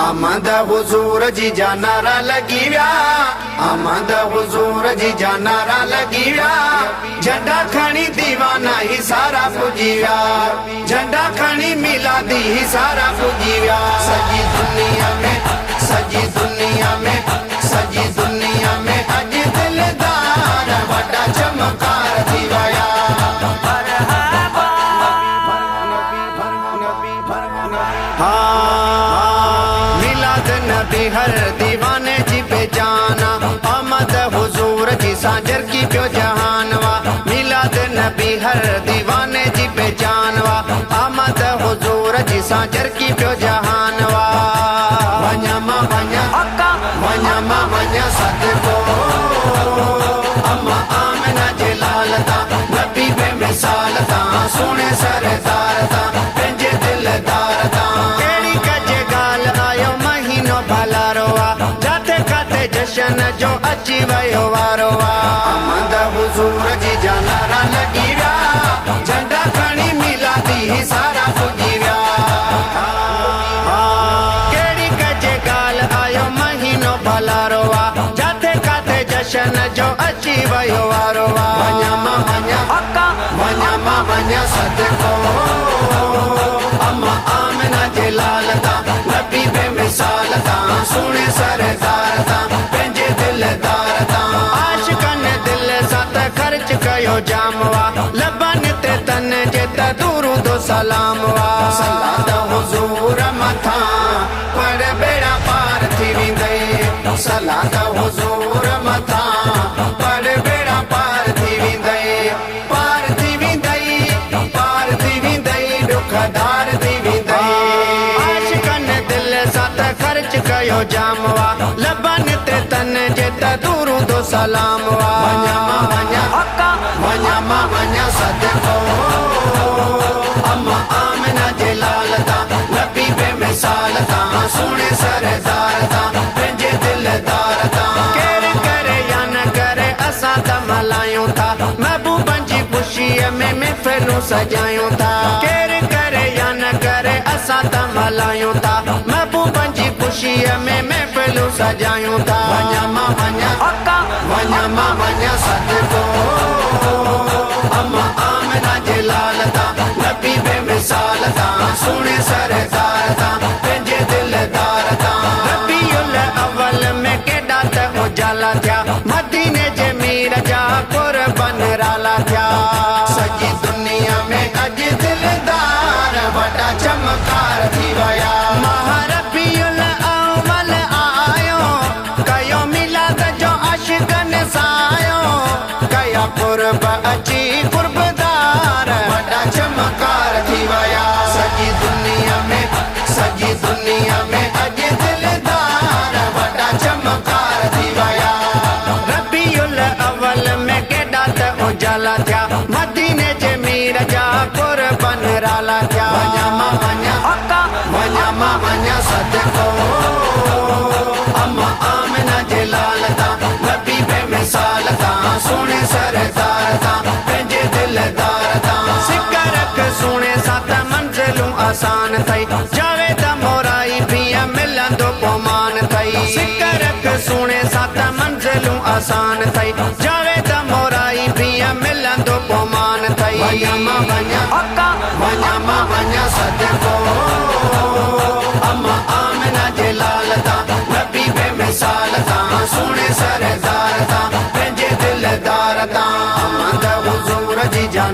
आमद हुजूर जी जा नारा लगी व्या, आमद हुजूर जी जा नारा लगी व्या। झंडा खणी दीवाना ही सारा पुजी व्या, झंडा खणी मिलादी ही सारा पुजी व्या। सजी दुनिया में, सजी दुनिया में, सजी दुनिया में अज दिलदार वड्डा चमकार थी वया। नबी हर दीवाने जी पे जाना, आमद हुजूर जी साजर की प्यो जहानवा। मिलाद नबी हर दीवाने जी पे जानवा, आमद हुजूर जी साजर की प्यो जहानवा। वन्या मा वन्या अक्का, वन्या मा वन्या सदको अम्मा आमना जलालता। नबी बे मिसालता सोने सरदार ता पंजे दिलदार ता। केड़ी कजे गाल आयो महीनो भलारोवा, जाते खाते जशन जो अची वयो वारोवा। आमद हुजूर जी जा नारा लगी व्या, झंडा खणी मिलादी ही सारा पुजी व्या। केड़ी कजे गाल आयो महीनो भलारोवा, जाते खाते जशन जो अची वयो वारोवा। वन्या मा वन्या अक्का, वन्या मा वन्या सदको अम्मा आमना जलालता। नबी बे मिसालता सोने सरदार ता पंजे दिलदार ता। आशिकन दिल साथ खर्च कयो जामवा, लबन ते तन जे त दूरू दो सलामवा। सलात हुजूर मथा पर बेड़ा पार थी विंदे, सलात हुजूर मथा पर बेड़ा पार थी विंदे। पार थी विंदे, पार थी विंदे, दुखदार थी विंदे। आशिकन दिल साथ खर्च कयो जामवा, लबन ते तन जे त दूरू दो सलामवा। वन्या मा वन्या अक्का, वन्या मा वन्या सदको अम्मा आमना जलालता। नबी बे मिसालता सोने सरदार ता पंजे दिलदार ता। केर करे या न करे असां त मल्हायूं था, महबूबन जी खुशीअ में महफ़िलूं सजायूं था। केर करे या न करे असां त मल्हायूं था, महबूबन जी खुशीअ में महफ़िलूं सजायूं था। वन्या मा वन्या अक्का, वन्या मा वन्या सदको अम्मा आमना जलालता। नबी बे मिसालता सोने सरदार ता पंजे दिलदार ता। रबीउल अव्वल में केॾा त उजाला थिया, मदीने जे मीर जा कुर्बान राला थिया। सजी दुनिया में अज दिलदार वॾा चमकार थी वया। रबीउल अव्वल आयो, कयो मिलाद जो आशिकन सायो, कया कुर्ब अची कुर्बदार वॾा चमकार थी वया। सजी दुनिया में, सजी दुनिया में अज दिलदार वॾा चमकार थी वया। रबीउल अव्वल में केॾा त उजाला थिया, मदीने जे मीर जा कुर्बान राला थिया। वन्या मा वन्या अक्का, वन्या मा वन्या सदको अम्मा आमना जलालता। नबी बे मिसालता सोने सरदार ता पंजे दिलदार ता। सिक रख सोने साथ मंजिलूं आसान थई, जावे त मोराई पिया मिलंदो पोमान थई। सिक रख सोने साथ मंजिलूं आसान थई, जावे त मोराई पिया मिलंदो पोमान थई। वन्या मा वन्या अक्का, वन्या मा वन्या सदको अम्मा आमना जलालता। नबी बे मिसालता सोने सरदार ता पंजे दिलदार ता। आमद हुजूर जी जा